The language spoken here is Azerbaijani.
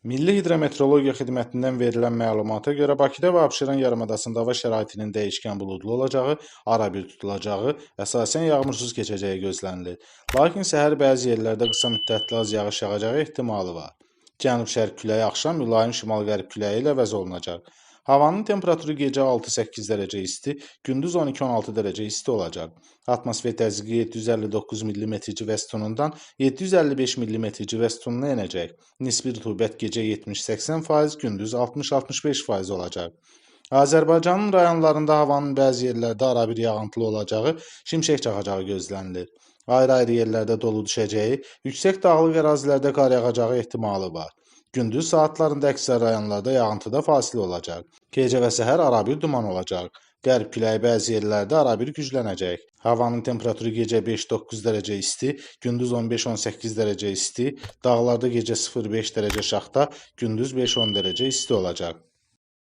Milli Hidrometeorologiya Xidmətindən verilən məlumata görə Bakıda və Abşeron yarımadasında hava şəraitinin dəyişkən buludlu olacağı, arabir tutulacağı, əsasən yağmursuz keçəcəyi gözlənilir. Lakin səhər bəzi yerlərdə qısa müddətli az yağış yağacağı ehtimalı var. Cənub-şərq küləyi axşam mülayim şimal-qərb küləyi ilə əvəz olunacaq. Havanın temperaturu gecə 6-8 dərəcə isti, gündüz 12-16 dərəcə isti olacaq. Atmosfer təzyiqi 759 mm civə sütunundan 755 mm civə sütununa enəcək. Nisbi rütubət gecə 70-80%, gündüz 60-65% olacaq. Azərbaycanın rayonlarında havanın bəzi yerlərdə arabir yağıntılı olacağı, şimşək çaxacağı gözlənilir. Ayrı-ayrı yerlərdə dolu düşəcəyi, yüksək dağlıq ərazilərdə qar yağacağı ehtimalı var. Gündüz saatlarında əksər rayonlarda yağıntıda fasilə olacaq. Gecə və səhər arabir duman olacaq. Qərb küləyi bəzi yerlərdə arabir güclənəcək. Havanın temperaturu gecə 5-9 dərəcə isti, gündüz 15-18 dərəcə isti, dağlarda gecə 0-5 dərəcə şaxta, gündüz 5-10 dərəcə isti olacaq.